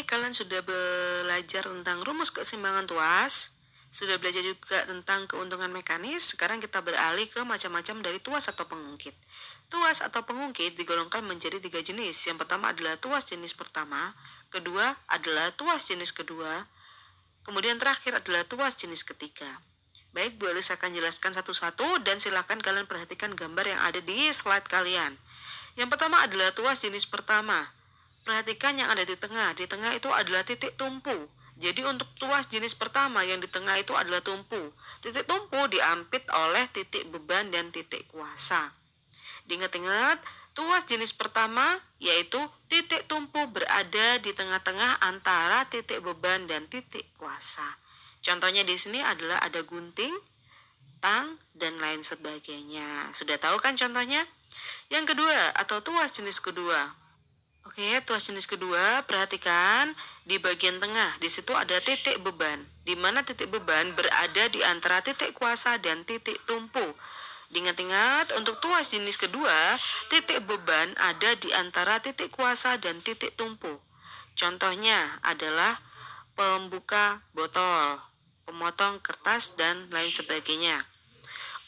kalian sudah belajar tentang rumus keseimbangan tuas, sudah belajar juga tentang keuntungan mekanis. Sekarang kita beralih ke macam-macam dari tuas atau pengungkit. Tuas atau pengungkit digolongkan menjadi 3 jenis. Yang pertama adalah tuas jenis pertama, kedua adalah tuas jenis kedua, kemudian terakhir adalah tuas jenis ketiga. Baik, Bu Elis akan jelaskan satu-satu dan silakan kalian perhatikan gambar yang ada di slide kalian. Yang pertama adalah tuas jenis pertama. Perhatikan yang ada di tengah. Di tengah itu adalah titik tumpu. Jadi untuk tuas jenis pertama yang di tengah itu adalah tumpu. Titik tumpu diampit oleh titik beban dan titik kuasa. Diingat-ingat, tuas jenis pertama yaitu titik tumpu berada di tengah-tengah antara titik beban dan titik kuasa. Contohnya di sini adalah ada gunting, tang, dan lain sebagainya. Sudah tahu kan contohnya? Yang kedua atau tuas jenis kedua. Oke, tuas jenis kedua, perhatikan di bagian tengah. Di situ ada titik beban, di mana titik beban berada di antara titik kuasa dan titik tumpu. Diingat-ingat, untuk tuas jenis kedua, titik beban ada di antara titik kuasa dan titik tumpu. Contohnya adalah pembuka botol, pemotong kertas, dan lain sebagainya.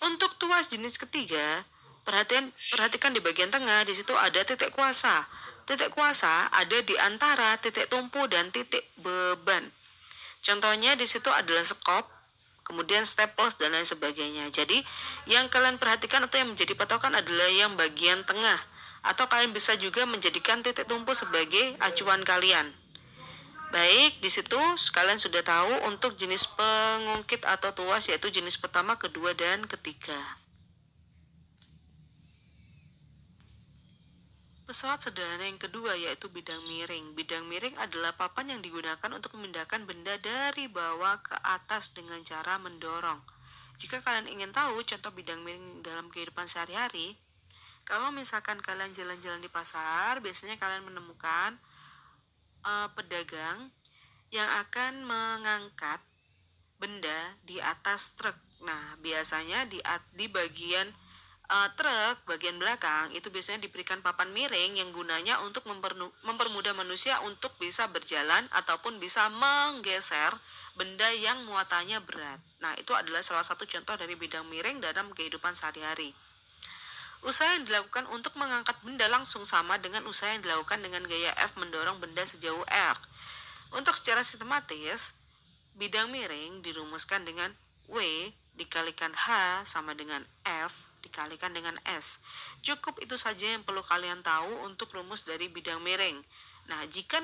Untuk tuas jenis ketiga, perhatikan di bagian tengah, di situ ada titik kuasa. Titik kuasa ada di antara titik tumpu dan titik beban. Contohnya di situ adalah sekop, kemudian staples dan lain sebagainya. Jadi, yang kalian perhatikan atau yang menjadi patokan adalah yang bagian tengah. Atau kalian bisa juga menjadikan titik tumpu sebagai acuan kalian. Baik, di situ kalian sudah tahu untuk jenis pengungkit atau tuas yaitu jenis pertama, kedua, dan ketiga. Pesawat sederhana yang kedua yaitu bidang miring. Bidang miring adalah papan yang digunakan untuk memindahkan benda dari bawah ke atas dengan cara mendorong. Jika kalian ingin tahu contoh bidang miring dalam kehidupan sehari-hari, kalau misalkan kalian jalan-jalan di pasar, biasanya kalian menemukan pedagang yang akan mengangkat benda di atas truk. Nah, biasanya di bagian truk bagian belakang itu biasanya diberikan papan miring yang gunanya untuk mempermudah manusia untuk bisa berjalan ataupun bisa menggeser benda yang muatannya berat. Nah, itu adalah salah satu contoh dari bidang miring dalam kehidupan sehari-hari. Usaha yang dilakukan untuk mengangkat benda langsung sama dengan usaha yang dilakukan dengan gaya F mendorong benda sejauh R. Untuk secara sistematis, bidang miring dirumuskan dengan W dikalikan H sama dengan F dikalikan dengan S. Cukup itu saja yang perlu kalian tahu untuk rumus dari bidang miring. Nah, jika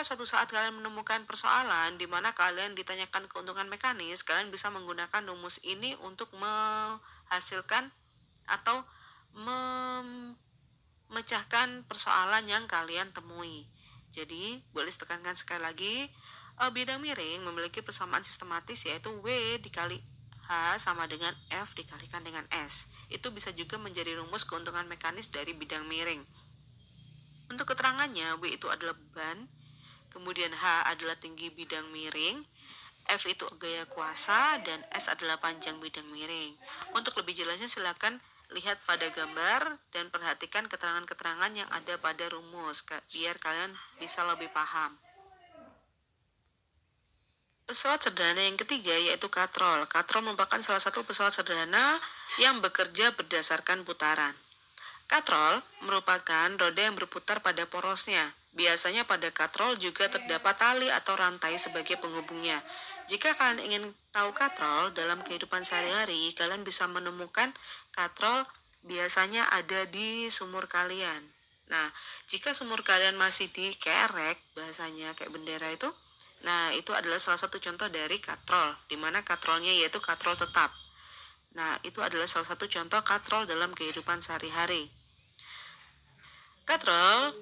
suatu saat kalian menemukan persoalan di mana kalian ditanyakan keuntungan mekanis, kalian bisa menggunakan rumus ini untuk menghasilkan atau memecahkan persoalan yang kalian temui. Jadi, boleh tekankan sekali lagi, bidang miring memiliki persamaan sistematis yaitu W dikali H sama dengan F dikalikan dengan S. Itu bisa juga menjadi rumus keuntungan mekanis dari bidang miring. Untuk keterangannya, W itu adalah beban, kemudian H adalah tinggi bidang miring, F itu gaya kuasa, dan S adalah panjang bidang miring. Untuk lebih jelasnya silakan lihat pada gambar dan perhatikan keterangan-keterangan yang ada pada rumus biar kalian bisa lebih paham. Pesawat sederhana yang ketiga yaitu katrol. Katrol merupakan salah satu pesawat sederhana yang bekerja berdasarkan putaran. Katrol merupakan roda yang berputar pada porosnya. Biasanya pada katrol juga terdapat tali atau rantai sebagai penghubungnya. Jika kalian ingin tahu katrol dalam kehidupan sehari-hari, kalian bisa menemukan katrol biasanya ada di sumur kalian. Nah, jika sumur kalian masih dikerek, bahasanya kayak bendera itu, nah itu adalah salah satu contoh dari katrol, di mana katrolnya yaitu katrol tetap. Nah, itu adalah salah satu contoh katrol dalam kehidupan sehari-hari. Katrol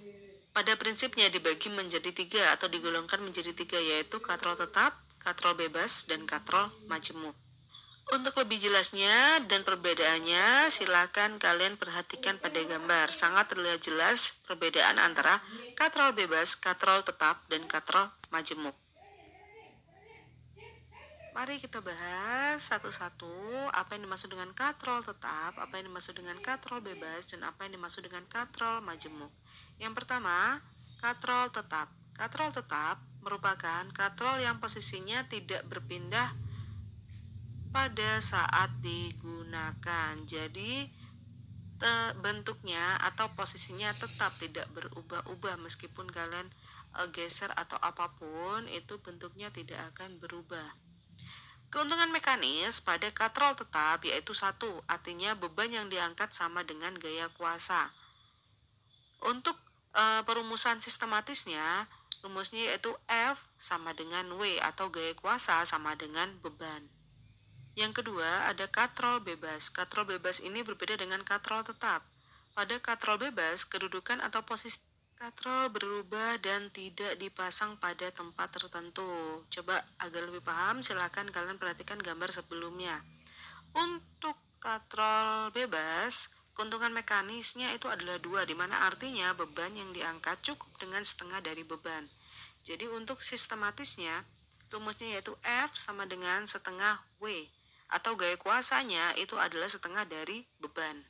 pada prinsipnya dibagi menjadi 3 atau digolongkan menjadi 3 yaitu katrol tetap, katrol bebas, dan katrol majemuk. Untuk lebih jelasnya dan perbedaannya, silakan kalian perhatikan pada gambar. Sangat terlihat jelas perbedaan antara katrol bebas, katrol tetap, dan katrol majemuk. Mari kita bahas satu-satu apa yang dimaksud dengan katrol tetap, apa yang dimaksud dengan katrol bebas, dan apa yang dimaksud dengan katrol majemuk. Yang pertama, katrol tetap. Katrol tetap merupakan katrol yang posisinya tidak berpindah pada saat digunakan. Jadi bentuknya atau posisinya tetap tidak berubah-ubah meskipun kalian geser atau apapun, itu bentuknya tidak akan berubah. Keuntungan mekanis pada katrol tetap yaitu satu, artinya beban yang diangkat sama dengan gaya kuasa. Untuk perumusan sistematisnya, rumusnya yaitu F sama dengan W atau gaya kuasa sama dengan beban. Yang kedua, ada katrol bebas. Katrol bebas ini berbeda dengan katrol tetap. Pada katrol bebas, kedudukan atau posisi katrol berubah dan tidak dipasang pada tempat tertentu. Coba agar lebih paham, silakan kalian perhatikan gambar sebelumnya. Untuk katrol bebas, keuntungan mekanisnya itu adalah 2, di mana artinya beban yang diangkat cukup dengan setengah dari beban. Jadi untuk sistematisnya, rumusnya yaitu F sama dengan setengah W, atau gaya kuasanya itu adalah setengah dari beban.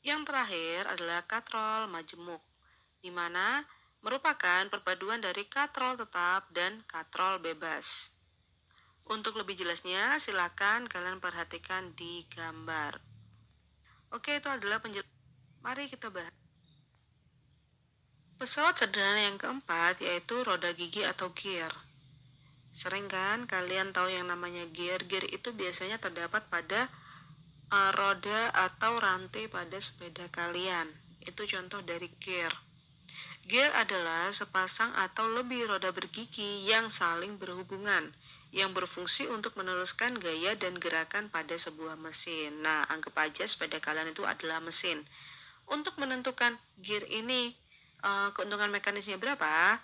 Yang terakhir adalah katrol majemuk, di mana merupakan perpaduan dari katrol tetap dan katrol bebas. Untuk lebih jelasnya, silakan kalian perhatikan di gambar. Oke, itu adalah penjelasan. Mari kita bahas. Pesawat sederhana yang keempat yaitu roda gigi atau gear. Sering kan kalian tahu yang namanya gear? Gear itu biasanya terdapat pada roda atau rantai pada sepeda kalian. Itu contoh dari gear. Gear adalah sepasang atau lebih roda bergigi yang saling berhubungan, yang berfungsi untuk meneruskan gaya dan gerakan pada sebuah mesin. Nah, anggap aja sepeda kalian itu adalah mesin. Untuk menentukan gear ini, keuntungan mekanisnya berapa?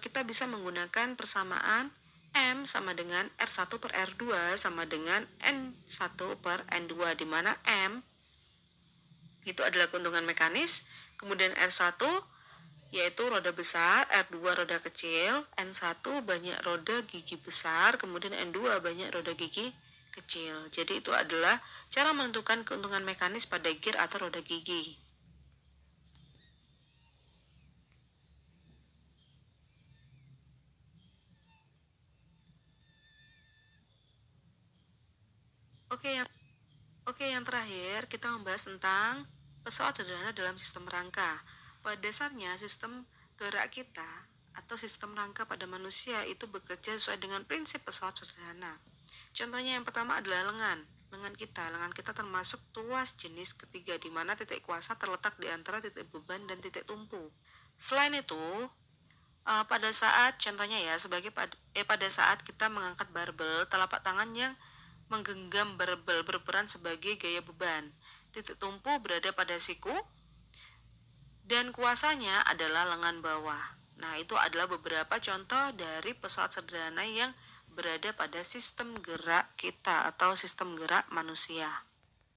Kita bisa menggunakan persamaan M sama dengan R1 per R2 sama dengan N1 per N2, di mana M itu adalah keuntungan mekanis, kemudian R1 yaitu roda besar, R2 roda kecil, N1 banyak roda gigi besar, kemudian N2 banyak roda gigi kecil. Jadi itu adalah cara menentukan keuntungan mekanis pada gear atau roda gigi. Oke, yang terakhir kita membahas tentang pesawat sederhana dalam sistem rangka. Pada dasarnya, sistem gerak kita atau sistem rangka pada manusia itu bekerja sesuai dengan prinsip pesawat sederhana. Contohnya yang pertama adalah lengan. Lengan kita termasuk tuas jenis ketiga, di mana titik kuasa terletak di antara titik beban dan titik tumpu. Selain itu, pada saat contohnya ya pada saat kita mengangkat barbel, telapak tangan yang menggenggam barbel berperan sebagai gaya beban. Titik tumpu berada pada siku dan kuasanya adalah lengan bawah. Nah, itu adalah beberapa contoh dari pesawat sederhana yang berada pada sistem gerak kita atau sistem gerak manusia.